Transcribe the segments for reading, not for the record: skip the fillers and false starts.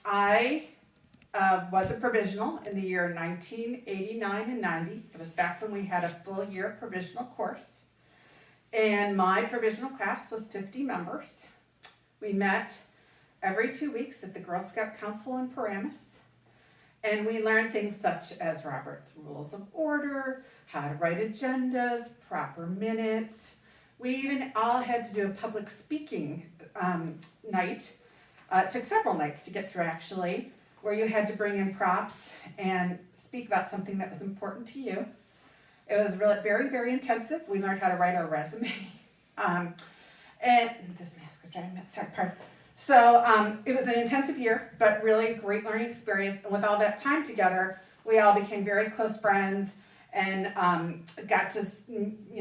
I was a provisional in the year 1989 and 90. It was back when we had a full year provisional course. And my provisional class was 50 members. We met every 2 weeks at the Girl Scout Council in Paramus. And we learned things such as Robert's Rules of Order, how to write agendas, proper minutes. We even all had to do a public speaking night. It took several nights to get through, actually, where you had to bring in props and speak about something that was important to you. It was really very, very intensive. We learned how to write our resume. And this mask is driving me nuts. Pardon. So it was an intensive year, but really great learning experience. And with all that time together, we all became very close friends and got to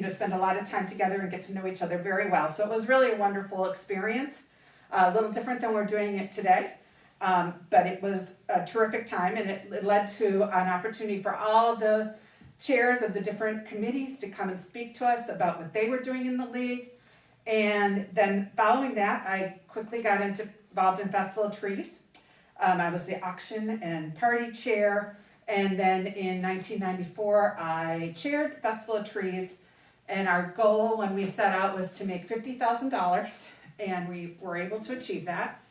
spend a lot of time together and get to know each other very well. So it was really a wonderful experience. A little different than we're doing it today, but it was a terrific time, and it led to an opportunity for all the chairs of the different committees to come and speak to us about what they were doing in the league. And then following that, I quickly got involved in Festival of Trees. I was the auction and party chair, and then in 1994, I chaired Festival of Trees, and our goal when we set out was to make $50,000, and we were able to achieve that.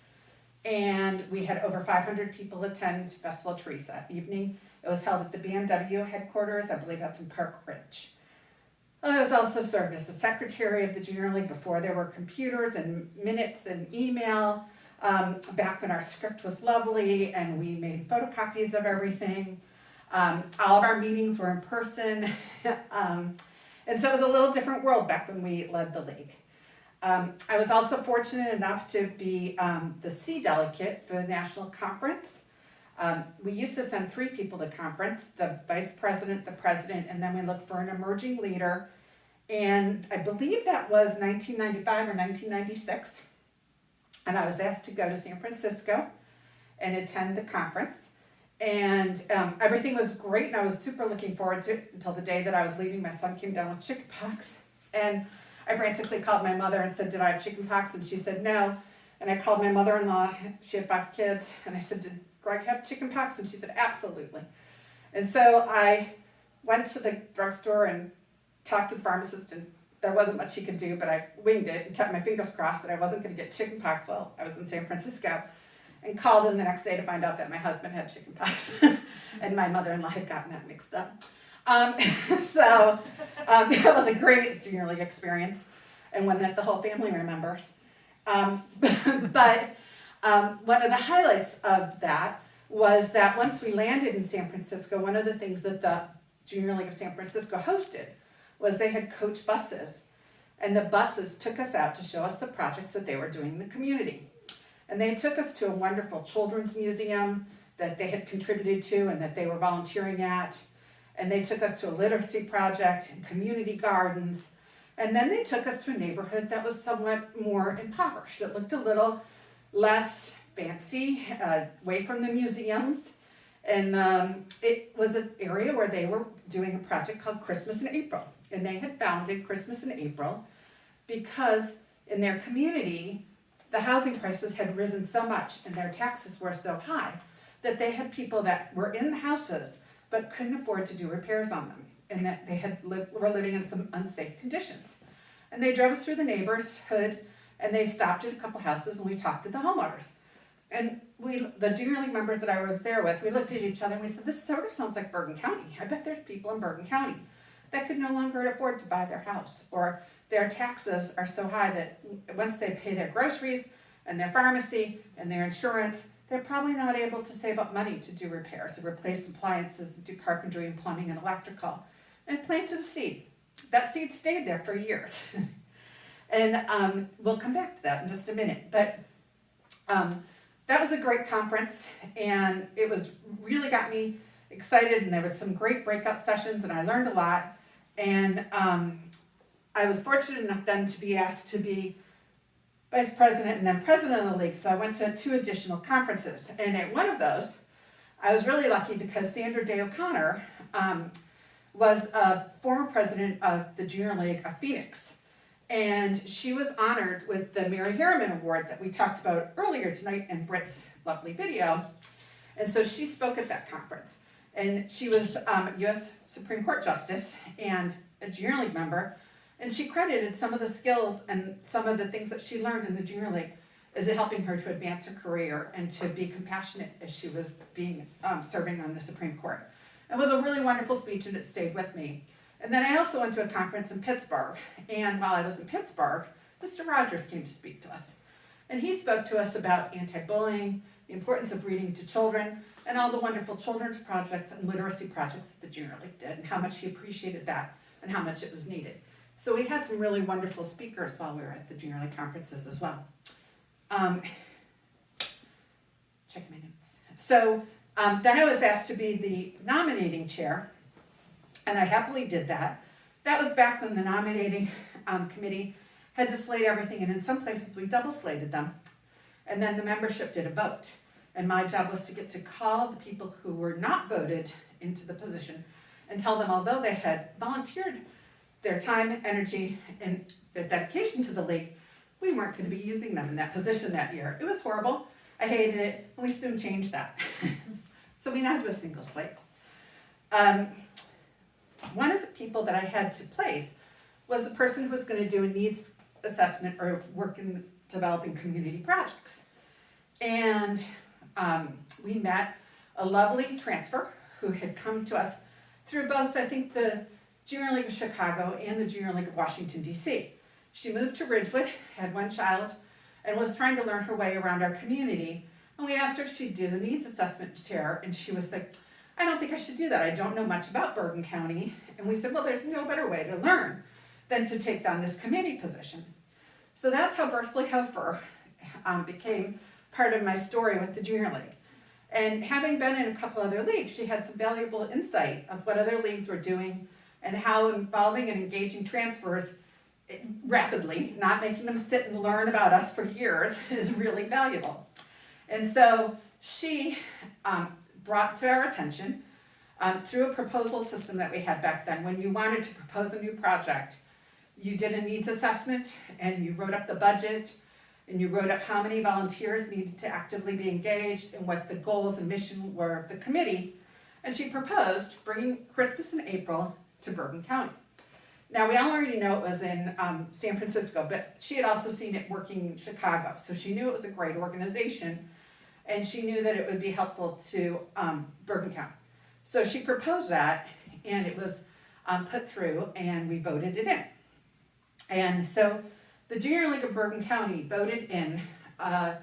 And we had over 500 people attend Festival of Trees that evening. It was held at the BMW headquarters. I believe that's in Park Ridge. I was also served as the secretary of the Junior League before there were computers and minutes and email, back when our script was lovely and we made photocopies of everything. All of our meetings were in person. And so it was a little different world back when we led the league. I was also fortunate enough to be the C delegate for the national conference. We used to send 3 people to conference, the vice president, the president, and then we looked for an emerging leader. And I believe that was 1995 or 1996. And I was asked to go to San Francisco and attend the conference. And everything was great, and I was super looking forward to it until the day that I was leaving. My son came down with chickenpox. And I frantically called my mother and said, "Did I have chickenpox?" And she said, "No." And I called my mother-in-law. She had 5 kids. And I said, "Did Greg have chickenpox?" And she said, "Absolutely." And so I went to the drugstore and talked to the pharmacist, and there wasn't much he could do, but I winged it and kept my fingers crossed that I wasn't going to get chickenpox while I was in San Francisco, and called in the next day to find out that my husband had chickenpox and my mother-in-law had gotten that mixed up. So that was a great Junior League experience, and one that the whole family remembers. But one of the highlights of that was that once we landed in San Francisco, one of the things that the Junior League of San Francisco hosted was they had coach buses. And the buses took us out to show us the projects that they were doing in the community. And they took us to a wonderful children's museum that they had contributed to and that they were volunteering at. And they took us to a literacy project and community gardens. And then they took us to a neighborhood that was somewhat more impoverished. It looked a little less fancy, away from the museums. And it was an area where they were doing a project called Christmas in April. And they had founded Christmas in April because in their community, the housing prices had risen so much and their taxes were so high that they had people that were in the houses but couldn't afford to do repairs on them, and that they were living in some unsafe conditions. And they drove us through the neighborhood, and they stopped at a couple houses, and we talked to the homeowners. And the Junior League members that I was there with, we looked at each other and we said, "This sort of sounds like Bergen County. I bet there's people in Bergen County that could no longer afford to buy their house, or their taxes are so high that once they pay their groceries and their pharmacy and their insurance, they're probably not able to save up money to do repairs, to replace appliances, to do carpentry and plumbing and electrical." And planted a seed. That seed stayed there for years. And we'll come back to that in just a minute. But that was a great conference, and it was really got me excited, and there were some great breakout sessions, and I learned a lot. And I was fortunate enough then to be asked to be vice president and then president of the league, so I went to 2 additional conferences. And at one of those, I was really lucky because Sandra Day O'Connor was a former president of the Junior League of Phoenix. And she was honored with the Mary Harriman Award that we talked about earlier tonight in Britt's lovely video. And so she spoke at that conference. And she was a U.S. Supreme Court Justice and a Junior League member. And she credited some of the skills and some of the things that she learned in the Junior League as helping her to advance her career and to be compassionate as she was being serving on the Supreme Court. It was a really wonderful speech, and it stayed with me. And then I also went to a conference in Pittsburgh, and while I was in Pittsburgh, Mr. Rogers came to speak to us. And he spoke to us about anti-bullying, the importance of reading to children, and all the wonderful children's projects and literacy projects that the Junior League did, and how much he appreciated that, and how much it was needed. So we had some really wonderful speakers while we were at the Junior League conferences as well. Check my notes. So then I was asked to be the nominating chair, and I happily did that. That was back when the nominating committee had to slate everything, and in some places we double slated them. And then the membership did a vote. And my job was to get to call the people who were not voted into the position and tell them, although they had volunteered their time, energy, and their dedication to the league, we weren't going to be using them in that position that year. It was horrible. I hated it, and we soon changed that. So we now do a single slate. One of the people that I had to place was the person who was going to do a needs assessment or work in developing community projects. And we met a lovely transfer who had come to us through both, I think, the Junior League of Chicago and the Junior League of Washington, D.C. She moved to Ridgewood, had one child, and was trying to learn her way around our community. And we asked her if she'd do the needs assessment chair, and she was like, I don't think I should do that. I don't know much about Bergen County. And we said, well, there's no better way to learn than to take on this committee position. So that's how Bursley Hofer became part of my story with the Junior League. And having been in a couple other leagues, she had some valuable insight of what other leagues were doing and how involving and engaging transfers rapidly, not making them sit and learn about us for years, is really valuable. And so she brought to our attention, through a proposal system that we had back then, when you wanted to propose a new project, you did a needs assessment and you wrote up the budget and you wrote up how many volunteers needed to actively be engaged and what the goals and mission were of the committee. And she proposed bringing Christmas in April to Bergen County. Now, we all already know it was in San Francisco, but she had also seen it working in Chicago. So she knew it was a great organization, and she knew that it would be helpful to Bergen County. So she proposed that, and it was put through, and we voted it in. And so the Junior League of Bergen County voted in a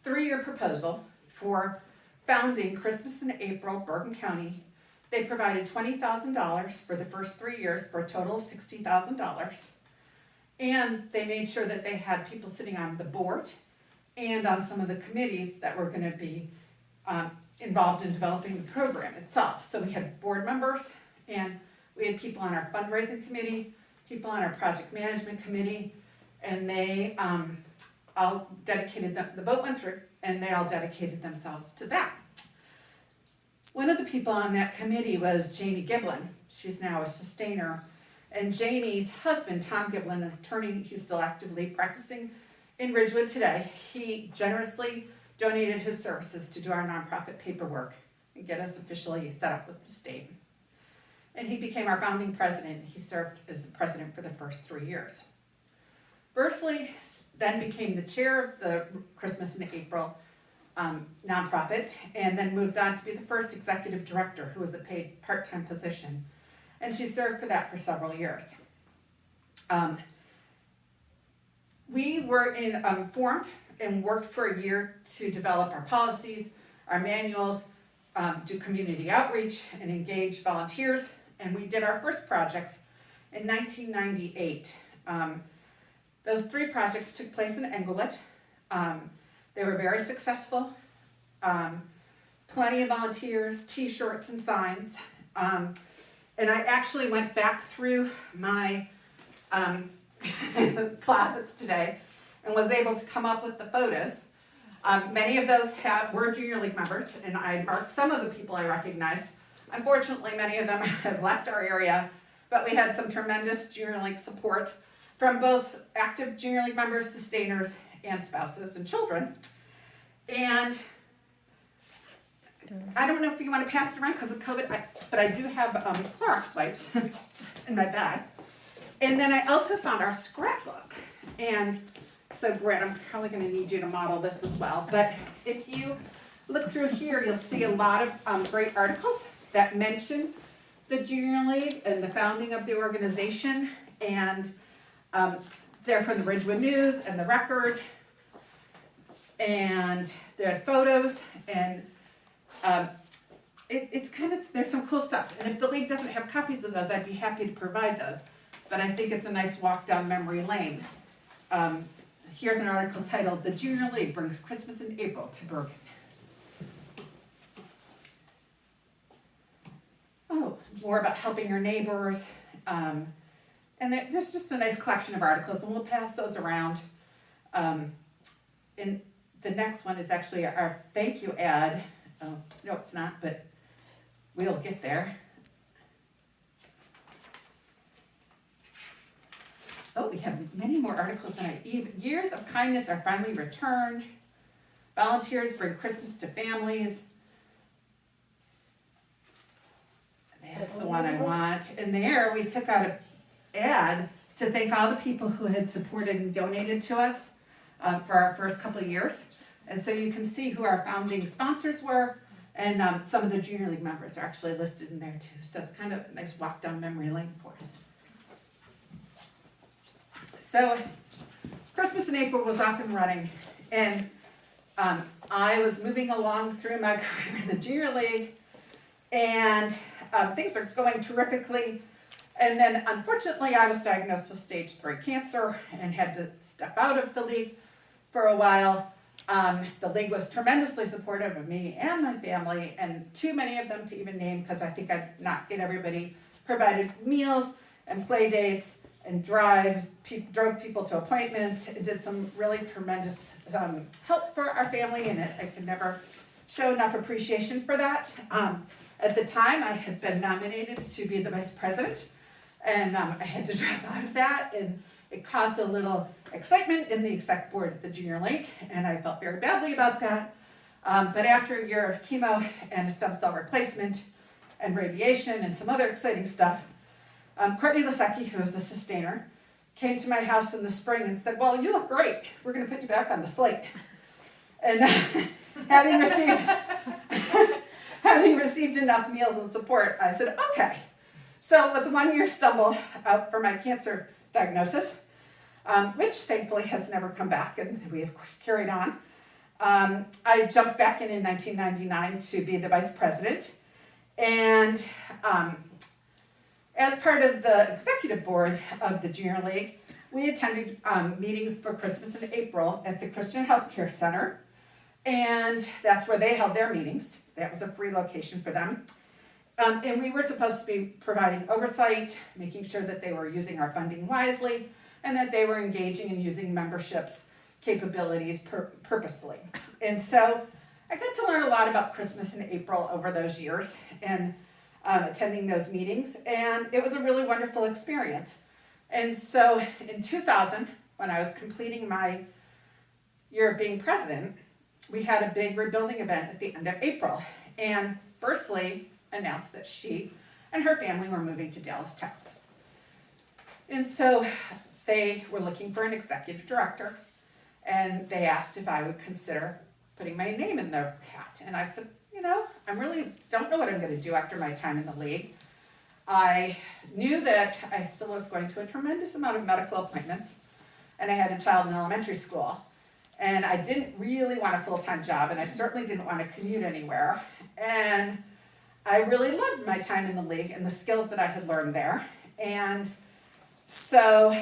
3-year proposal for founding Christmas in April, Bergen County. They provided $20,000 for the first 3 years for a total of $60,000. And they made sure that they had people sitting on the board and on some of the committees that were going to be involved in developing the program itself. So we had board members, and we had people on our fundraising committee, people on our project management committee, and they all dedicated them. The vote went through, and they all dedicated themselves to that. One of the people on that committee was Jamie Giblin. She's now a sustainer. And Jamie's husband, Tom Giblin, is attorney. He's still actively practicing in Ridgewood today. He generously donated his services to do our nonprofit paperwork and get us officially set up with the state. And he became our founding president. He served as the president for the first 3 years. Bursley then became the chair of the Christmas in April nonprofit, and then moved on to be the first executive director, who was a paid part-time position. And she served for that for several years. We were formed and worked for a year to develop our policies, our manuals, do community outreach, and engage volunteers. And we did our first projects in 1998. Those 3 projects took place in Englewood. They were very successful. Plenty of volunteers, t-shirts and signs. And I actually went back through my closets today and was able to come up with the photos. Many of those were Junior League members, and I marked some of the people I recognized. Unfortunately, many of them have left our area, but we had some tremendous Junior League support from both active Junior League members, sustainers, and spouses and children. And I don't know if you want to pass it around because of COVID, but I do have Clorox wipes in my bag. And then I also found our scrapbook. And so, Brett, I'm probably going to need you to model this as well. But if you look through here, you'll see a lot of great articles that mention the Junior League and the founding of the organization. And they're from the Ridgewood News and the Record. And there's photos and it's kind of, there's some cool stuff. And if the league doesn't have copies of those, I'd be happy to provide those. But I think it's a nice walk down memory lane. Here's an article titled, "The Junior League Brings Christmas in April to Bergen." Oh, more about helping your neighbors. And there's just a nice collection of articles, and we'll pass those around. And the next one is actually our thank you ad. Oh, no, it's not, but we'll get there. Oh, we have many more articles than years of kindness are finally returned. Volunteers bring Christmas to families. That's the one I want. And there we took out an ad to thank all the people who had supported and donated to us for our first couple of years. And so you can see who our founding sponsors were, and some of the Junior League members are actually listed in there too. So it's kind of a nice walk down memory lane for us. So Christmas in April was off and running, and I was moving along through my career in the Junior League, and things are going terrifically. And then unfortunately I was diagnosed with stage 3 cancer and had to step out of the league for a while. The league was tremendously supportive of me and my family, and too many of them to even name because I think I'd not get everybody. Provided meals and play dates and drives, drove people to appointments, and did some really tremendous help for our family, and I can never show enough appreciation for that. At the time, I had been nominated to be the vice president, and I had to drop out of that, and it caused a little excitement in the exec board at the Junior League, and I felt very badly about that. But after a year of chemo and a stem cell replacement and radiation and some other exciting stuff, Courtney Lasecki, who is a sustainer, came to my house in the spring and said, "Well, you look great. We're going to put you back on the slate." And having received enough meals and support, I said, "Okay." So with 1 year stumble out for my cancer diagnosis, which thankfully has never come back, and we have carried on, I jumped back in 1999 to be the vice president. And as part of the executive board of the Junior League, we attended meetings for Christmas in April at the Christian Healthcare Center, and that's where they held their meetings. That was a free location for them. And we were supposed to be providing oversight, making sure that they were using our funding wisely, and that they were engaging and using membership's capabilities purposefully. And so I got to learn a lot about Christmas in April over those years, and attending those meetings, and it was a really wonderful experience. And so in 2000, when I was completing my year of being president, we had a big rebuilding event at the end of April, and Bursley announced that she and her family were moving to Dallas, Texas. And so they were looking for an executive director, and they asked if I would consider putting my name in their hat. And I said, I really don't know what I'm going to do after my time in the league. I knew that I still was going to a tremendous amount of medical appointments, and I had a child in elementary school, and I didn't really want a full-time job, and I certainly didn't want to commute anywhere. And I really loved my time in the league and the skills that I had learned there. And so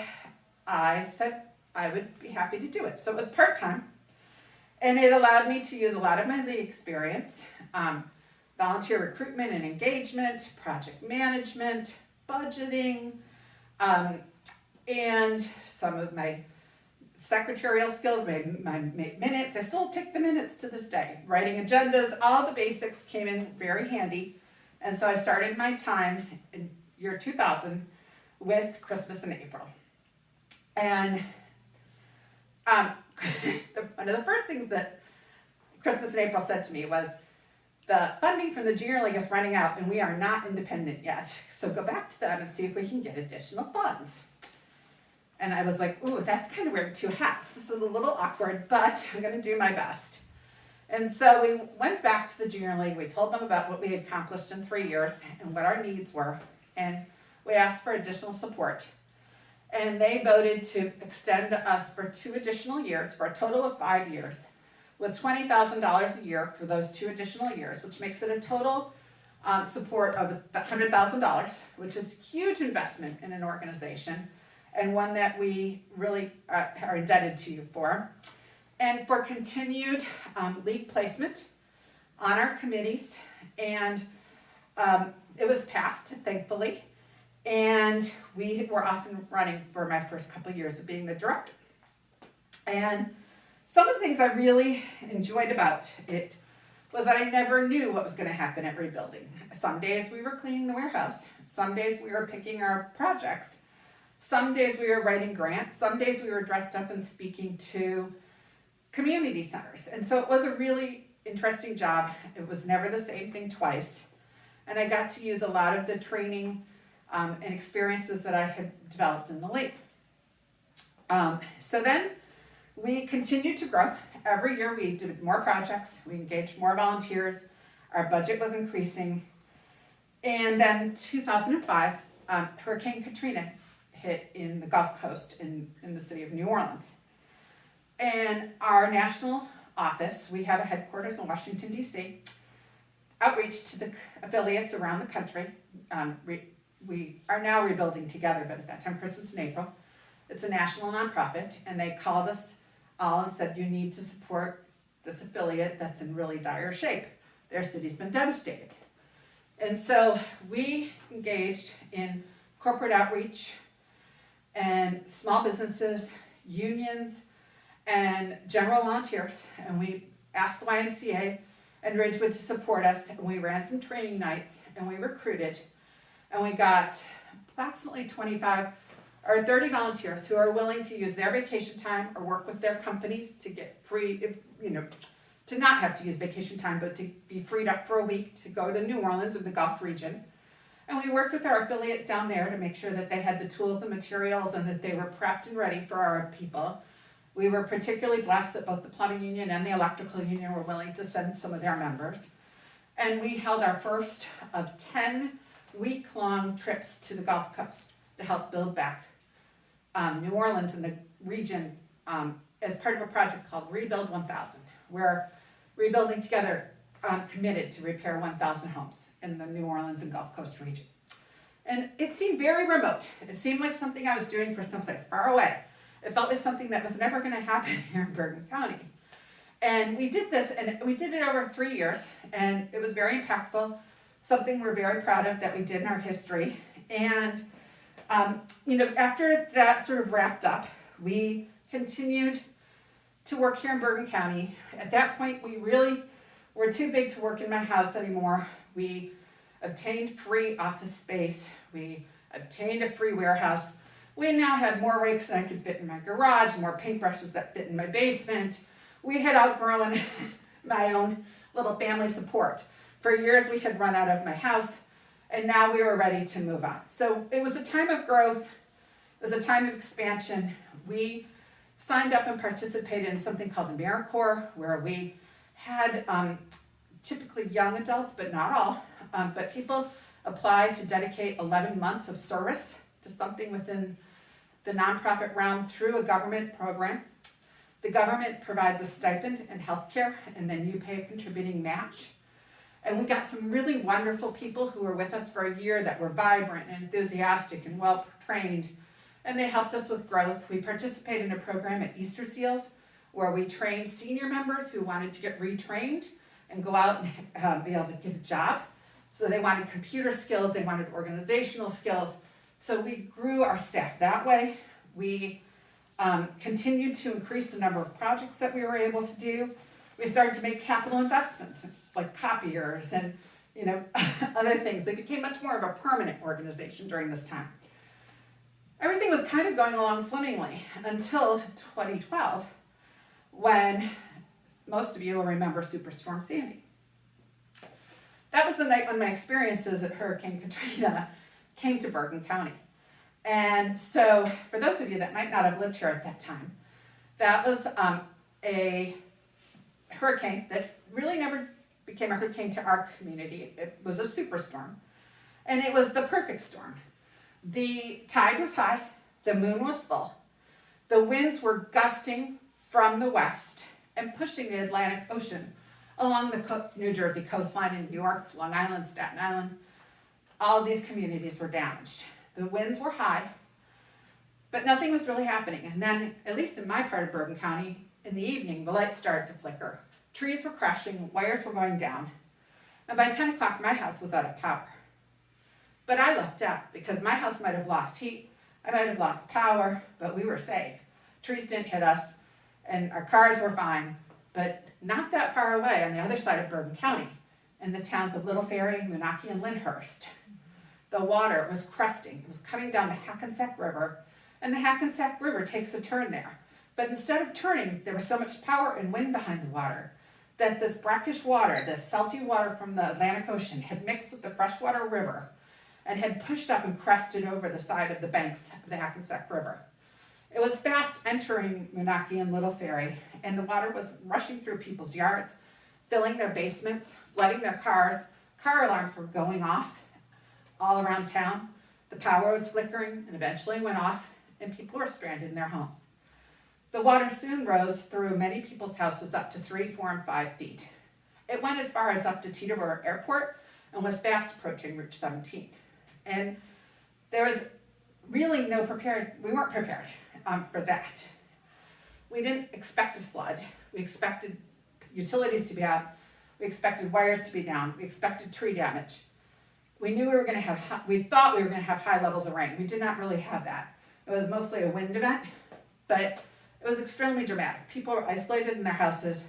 I said I would be happy to do it. So it was part-time, and it allowed me to use a lot of my league experience, volunteer recruitment and engagement, project management, budgeting, and some of my secretarial skills, my minutes. I still take the minutes to this day. Writing agendas, all the basics came in very handy. And so I started my time in year 2000 with Christmas in April. And one of the first things that Christmas in April said to me was, the funding from the Junior League is running out and we are not independent yet. So go back to them and see if we can get additional funds. And I was like, ooh, that's kind of weird, 2 hats. This is a little awkward, but I'm gonna do my best. And so we went back to the Junior League. We told them about what we had accomplished in 3 years and what our needs were. And we asked for additional support. And they voted to extend us for 2 additional years, for a total of 5 years, with $20,000 a year for those 2 additional years, which makes it a total support of $100,000, which is a huge investment in an organization and one that we really are indebted to you for. And for continued league placement on our committees. And it was passed, thankfully. And we were off and running for my first couple of years of being the director. And some of the things I really enjoyed about it was that I never knew what was going to happen at rebuilding. Some days we were cleaning the warehouse. Some days we were picking our projects. Some days we were writing grants. Some days we were dressed up and speaking to community centers. And so it was a really interesting job. It was never the same thing twice. And I got to use a lot of the training and experiences that I had developed in the league. So then we continued to grow. Every year we did more projects. We engaged more volunteers. Our budget was increasing. And then 2005, Hurricane Katrina hit in the Gulf Coast in the city of New Orleans. And our national office, we have a headquarters in Washington, D.C., outreach to the affiliates around the country. We are now rebuilding together, but at that time, Christmas in April. It's a national nonprofit, and they called us all and said, you need to support this affiliate that's in really dire shape. Their city's been devastated. And so we engaged in corporate outreach and small businesses, unions, and general volunteers. And we asked the YMCA and Ridgewood to support us. And we ran some training nights and we recruited. And we got approximately 25 or 30 volunteers who are willing to use their vacation time or work with their companies to get free, to not have to use vacation time, but to be freed up for a week to go to New Orleans or the Gulf region. And we worked with our affiliate down there to make sure that they had the tools and materials and that they were prepped and ready for our people. We were particularly blessed that both the plumbing union and the electrical union were willing to send some of their members. And we held our first of 10 week-long trips to the Gulf Coast to help build back New Orleans and the region as part of a project called Rebuild 1000. We're rebuilding together, committed to repair 1,000 homes in the New Orleans and Gulf Coast region. And it seemed very remote. It seemed like something I was doing for someplace far away. It felt like something that was never going to happen here in Bergen County. And we did this, and we did it over 3 years, and it was very impactful, something we're very proud of that we did in our history. And, after that sort of wrapped up, we continued to work here in Bergen County. At that point, we really were too big to work in my house anymore. We obtained free office space. We obtained a free warehouse. We now had more rakes than I could fit in my garage, more paintbrushes that fit in my basement. We had outgrown my own little family support. For years, we had run out of my house, and now we were ready to move on. So it was a time of growth. It was a time of expansion. We signed up and participated in something called AmeriCorps, where we had typically young adults, but not all, but people applied to dedicate 11 months of service to something within the nonprofit realm through a government program. The government provides a stipend and health care, and then you pay a contributing match. And we got some really wonderful people who were with us for a year that were vibrant and enthusiastic and well-trained, and they helped us with growth. We participated in a program at Easter Seals where we trained senior members who wanted to get retrained and go out and be able to get a job. So they wanted computer skills, they wanted organizational skills. So we grew our staff that way. We continued to increase the number of projects that we were able to do. We started to make capital investments like copiers and other things. They became much more of a permanent organization during this time. Everything was kind of going along swimmingly until 2012, when most of you will remember Superstorm Sandy. that was the night when my experiences at Hurricane Katrina came to Bergen County. And so for those of you that might not have lived here at that time, that was a hurricane that really never became a hurricane to our community. It was a superstorm. And it was the perfect storm. The tide was high, the moon was full, the winds were gusting from the west and pushing the Atlantic Ocean along the New Jersey coastline in New York, Long Island, Staten Island. All of these communities were damaged. The winds were high, but nothing was really happening. And then, at least in my part of Bergen County, in the evening, the lights started to flicker. Trees were crashing, wires were going down. And by 10 o'clock, my house was out of power. But I lucked out because my house might have lost heat, I might have lost power, but we were safe. Trees didn't hit us, and our cars were fine, but not that far away on the other side of Bergen County, in the towns of Little Ferry, Moonachie, and Lyndhurst. The water was cresting. It was coming down the Hackensack River, and the Hackensack River takes a turn there. But instead of turning, there was so much power and wind behind the water that this brackish water, this salty water from the Atlantic Ocean, had mixed with the freshwater river and had pushed up and crested over the side of the banks of the Hackensack River. It was fast entering Moonachie and Little Ferry, and the water was rushing through people's yards, filling their basements, flooding their cars. Car alarms were going off all around town. The power was flickering and eventually went off, and people were stranded in their homes. The water soon rose through many people's houses up to 3, 4, and 5 feet. It went as far as up to Teterboro Airport and was fast approaching Route 17. And there was really we weren't prepared for that. We didn't expect a flood. We expected utilities to be out. We expected wires to be down. We expected tree damage. We thought we were going to have high levels of rain. We did not really have that. It was mostly a wind event, but it was extremely dramatic. People were isolated in their houses.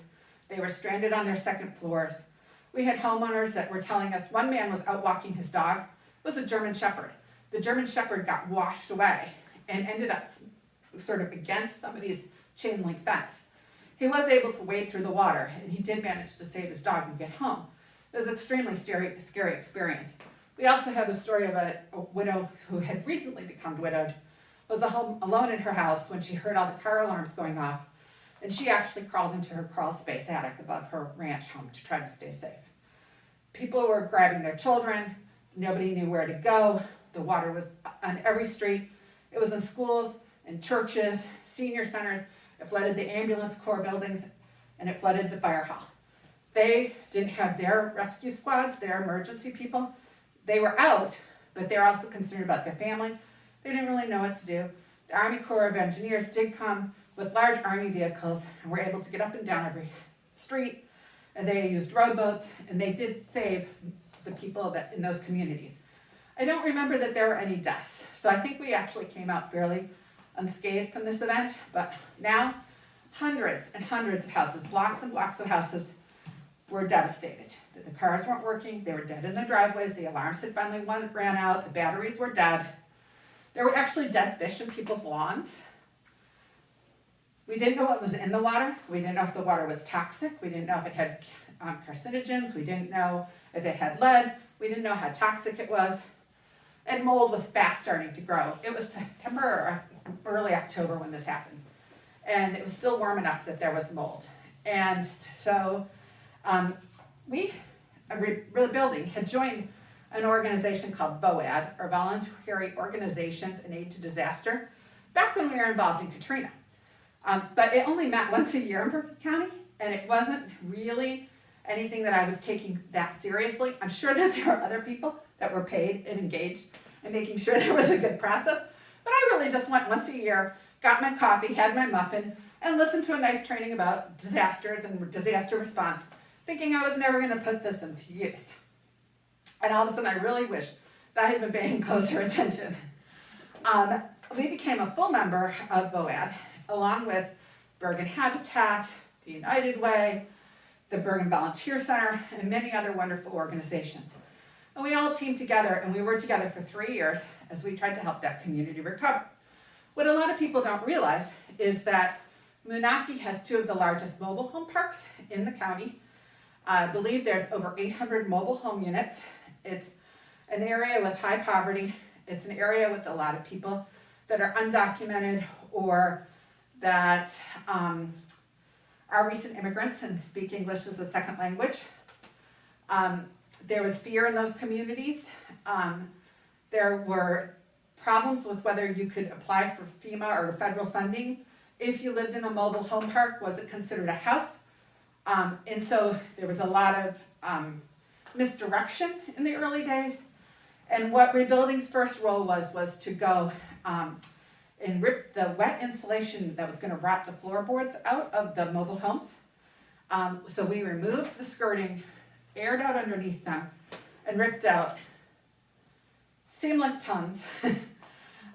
They were stranded on their second floors. We had homeowners that were telling us one man was out walking his dog. It was a German Shepherd. The German Shepherd got washed away and ended up sort of against somebody's chain link fence. He was able to wade through the water, and he did manage to save his dog and get home. It was an extremely scary experience. We also have the story of a widow who had recently become widowed, was home alone in her house when she heard all the car alarms going off, and she actually crawled into her crawl space attic above her ranch home to try to stay safe. People were grabbing their children. Nobody knew where to go. The water was on every street. It was in schools, in churches, senior centers. It flooded the ambulance corps buildings, and it flooded the fire hall. They didn't have their rescue squads, their emergency people. They were out, but they're also concerned about their family. They didn't really know what to do. The Army Corps of Engineers did come with large Army vehicles and were able to get up and down every street, and they used rowboats, and they did save the people in those communities. I don't remember that there were any deaths, so I think we actually came out fairly unscathed from this event, but now hundreds and hundreds of houses, blocks and blocks of houses were devastated. The cars weren't working, they were dead in the driveways, the alarms had finally ran out, the batteries were dead. There were actually dead fish in people's lawns. We didn't know what was in the water. We didn't know if the water was toxic. We didn't know if it had carcinogens. We didn't know if it had lead. We didn't know how toxic it was. And mold was fast starting to grow. It was September or early October when this happened. And it was still warm enough that there was mold. And so Rebuilding had joined an organization called VOAD, or Voluntary Organizations in Aid to Disaster, back when we were involved in Katrina. But it only met once a year in Bergen County, and it wasn't really anything that I was taking that seriously. I'm sure that there are other people that were paid and engaged in making sure there was a good process, but I really just went once a year, got my coffee, had my muffin, and listened to a nice training about disasters and disaster response, thinking I was never going to put this into use. And all of a sudden, I really wished that I had been paying closer attention. We became a full member of VOAD, along with Bergen Habitat, the United Way, the Bergen Volunteer Center, and many other wonderful organizations. And we all teamed together, and we were together for 3 years as we tried to help that community recover. What a lot of people don't realize is that Moonachie has 2 of the largest mobile home parks in the county. I believe there's over 800 mobile home units. It's an area with high poverty. It's an area with a lot of people that are undocumented or that are recent immigrants and speak English as a second language. There was fear in those communities. There were problems with whether you could apply for FEMA or federal funding. If you lived in a mobile home park, was it considered a house? And so there was a lot of misdirection in the early days. And what rebuilding's first role was to go and rip the wet insulation that was going to rot the floorboards out of the mobile homes. So we removed the skirting, aired out underneath them, and ripped out seemed like tons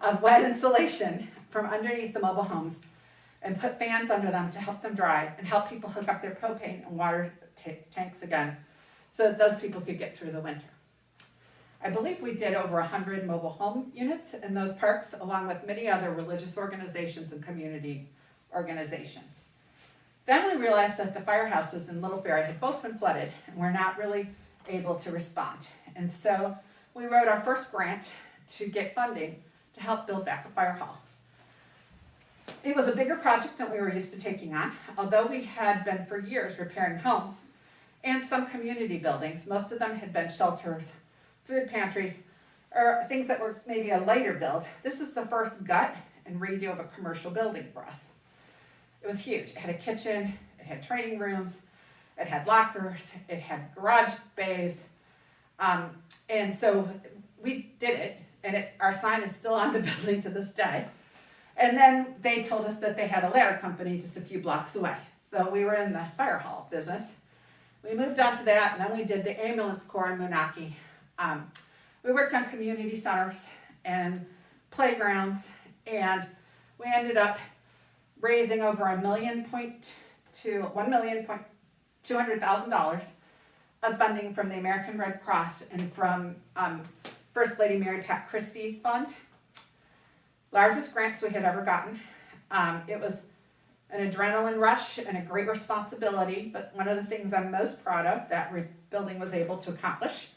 of wet insulation from underneath the mobile homes and put fans under them to help them dry and help people hook up their propane and water tanks again so that those people could get through the winter. I believe we did over 100 mobile home units in those parks, along with many other religious organizations and community organizations. Then we realized that the firehouses in Little Ferry had both been flooded and were not really able to respond. And so we wrote our first grant to get funding to help build back a fire hall. It was a bigger project than we were used to taking on, although we had been for years repairing homes and some community buildings. Most of them had been shelters, food pantries, or things that were maybe a lighter build. This was the first gut and redo of a commercial building for us. It was huge. It had a kitchen, it had training rooms, it had lockers, it had garage bays. And so we did it, and our sign is still on the building to this day. And then they told us that they had a ladder company just a few blocks away. So we were in the fire hall business. We moved on to that, and then we did the ambulance corps in Moonachie. We worked on community centers and playgrounds, and we ended up raising over $1,200,000 of funding from the American Red Cross and from First Lady Mary Pat Christie's fund. Largest grants we had ever gotten. It was an adrenaline rush and a great responsibility, but one of the things I'm most proud of that rebuilding was able to accomplish.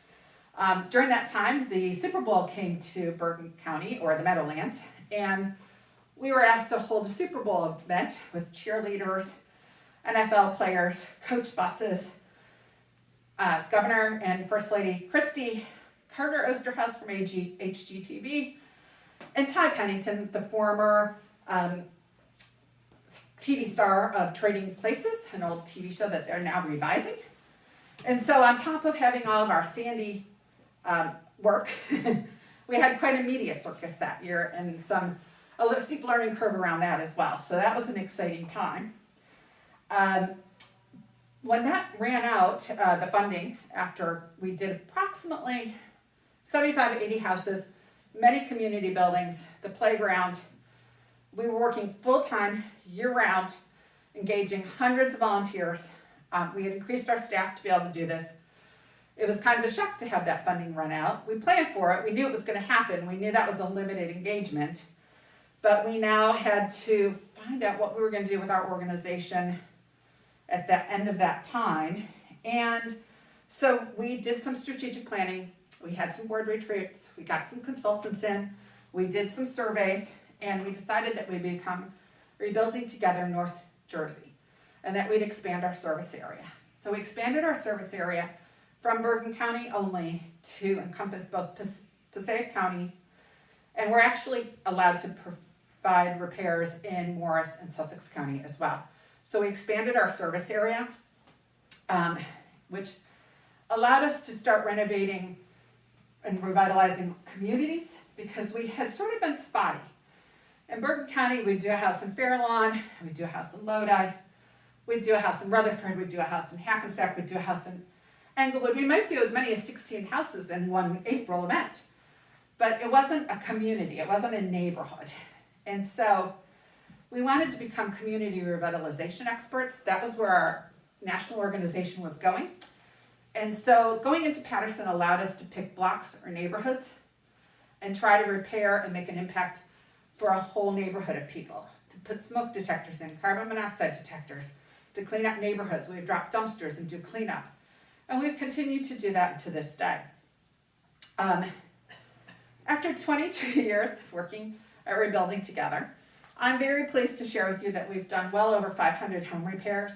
During that time, the Super Bowl came to Bergen County, or the Meadowlands, and we were asked to hold a Super Bowl event with cheerleaders, NFL players, coach buses, Governor and First Lady Christie, Carter Osterhaus from HGTV, and Ty Pennington, the former TV star of Trading Places, an old TV show that they're now revising. And so on top of having all of our Sandy work, we had quite a media circus that year and a steep learning curve around that as well. So that was an exciting time. When that ran out, the funding, after we did approximately 75, 80 houses, many community buildings, the playground, we were working full-time, year-round, engaging hundreds of volunteers. We had increased our staff to be able to do this. It was kind of a shock to have that funding run out. We planned for it. We knew it was going to happen. We knew that was a limited engagement. But we now had to find out what we were going to do with our organization at the end of that time. And so we did some strategic planning. We had some board retreats. We got some consultants in. We did some surveys. And we decided that we'd become Rebuilding Together North Jersey and that we'd expand our service area. So we expanded our service area from Bergen County only to encompass both Passaic County, and we're actually allowed to provide repairs in Morris and Sussex County as well. So we expanded our service area, which allowed us to start renovating and revitalizing communities because we had sort of been spotty. In Bergen County, we'd do a house in Fairlawn, we'd do a house in Lodi, we'd do a house in Rutherford, we'd do a house in Hackensack, we'd do a house in Englewood. We might do as many as 16 houses in one April event, but it wasn't a community, it wasn't a neighborhood. And so we wanted to become community revitalization experts. That was where our national organization was going. And so going into Patterson allowed us to pick blocks or neighborhoods and try to repair and make an impact for a whole neighborhood of people, to put smoke detectors in, carbon monoxide detectors, to clean up neighborhoods. We would drop dumpsters and do cleanup. And we've continued to do that to this day. After 22 years working at Rebuilding Together, I'm very pleased to share with you that we've done well over 500 home repairs.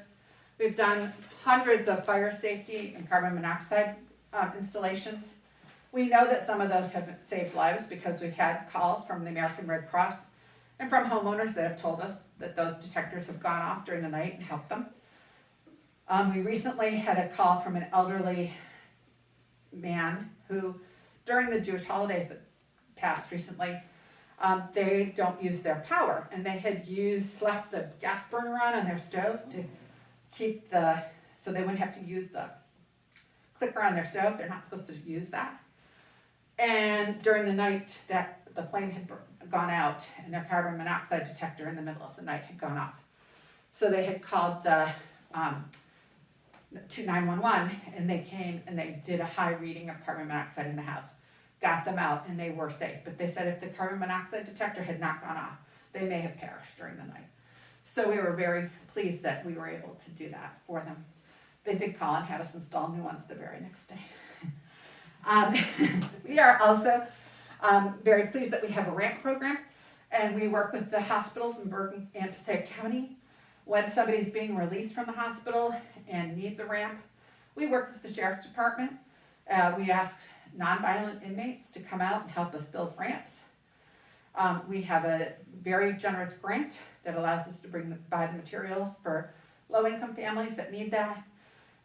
We've done hundreds of fire safety and carbon monoxide installations. We know that some of those have saved lives because we've had calls from the American Red Cross and from homeowners that have told us that those detectors have gone off during the night and helped them. We recently had a call from an elderly man who, during the Jewish holidays that passed recently, they don't use their power, and they had left the gas burner on their stove to keep so they wouldn't have to use the clicker on their stove. They're not supposed to use that. And during the night, that the flame had gone out, and their carbon monoxide detector in the middle of the night had gone off. So they had called the 911, and they came and they did a high reading of carbon monoxide in the house, got them out, and they were safe. But they said if the carbon monoxide detector had not gone off, they may have perished during the night. So we were very pleased that we were able to do that for them. They did call and have us install new ones the very next day. We are also very pleased that we have a ramp program, and we work with the hospitals in Bergen and Passaic County. When somebody's being released from the hospital and needs a ramp, we work with the Sheriff's Department. We ask nonviolent inmates to come out and help us build ramps. We have a very generous grant that allows us to buy the materials for low-income families that need that.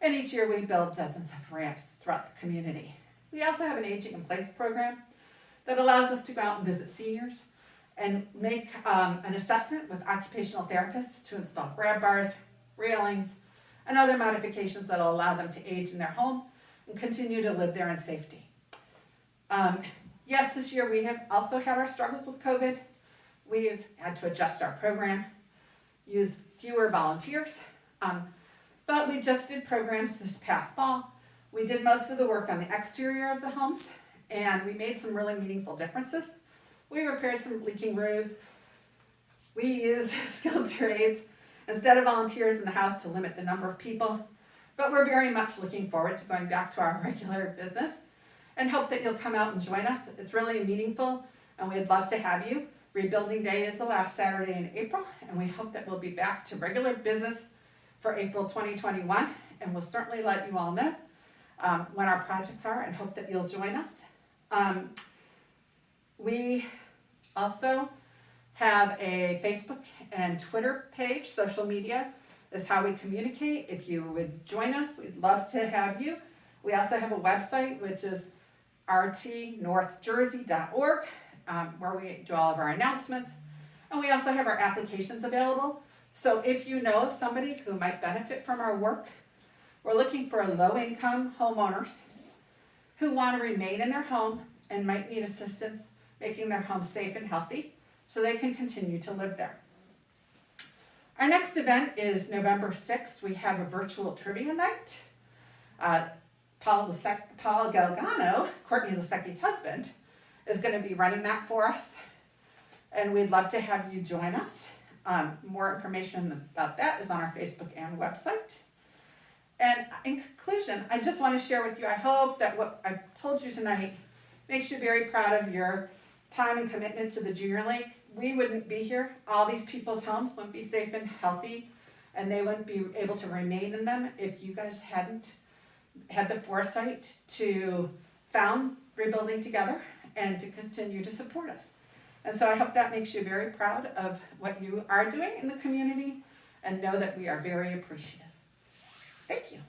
And each year we build dozens of ramps throughout the community. We also have an aging in place program that allows us to go out and visit seniors and make an assessment with occupational therapists to install grab bars, railings, and other modifications that will allow them to age in their home and continue to live there in safety. Yes, this year we have also had our struggles with COVID. We've had to adjust our program, use fewer volunteers, but we just did programs this past fall. We did most of the work on the exterior of the homes, and we made some really meaningful differences. We repaired some leaking roofs. We used skilled trades instead of volunteers in the house to limit the number of people, but we're very much looking forward to going back to our regular business and hope that you'll come out and join us. It's really meaningful, and we'd love to have you. Rebuilding Day is the last Saturday in April, and we hope that we'll be back to regular business for April 2021, and we'll certainly let you all know when our projects are and hope that you'll join us. We also have a Facebook and Twitter page. Social media is how we communicate. If you would join us, we'd love to have you. We also have a website, which is rtnorthjersey.org, where we do all of our announcements. And we also have our applications available. So if you know of somebody who might benefit from our work, we're looking for low-income homeowners who want to remain in their home and might need assistance making their home safe and healthy so they can continue to live there. Our next event is November 6th. We have a virtual trivia night. Paul Galgano, Courtney Lasecki's husband, is going to be running that for us, and we'd love to have you join us. More information about that is on our Facebook and website. And in conclusion, I just want to share with you, I hope that what I've told you tonight makes you very proud of your time and commitment to the Junior Lake. We wouldn't be here. All these people's homes wouldn't be safe and healthy, and they wouldn't be able to remain in them if you guys hadn't had the foresight to found Rebuilding Together and to continue to support us. And so I hope that makes you very proud of what you are doing in the community, and know that we are very appreciative. Thank you.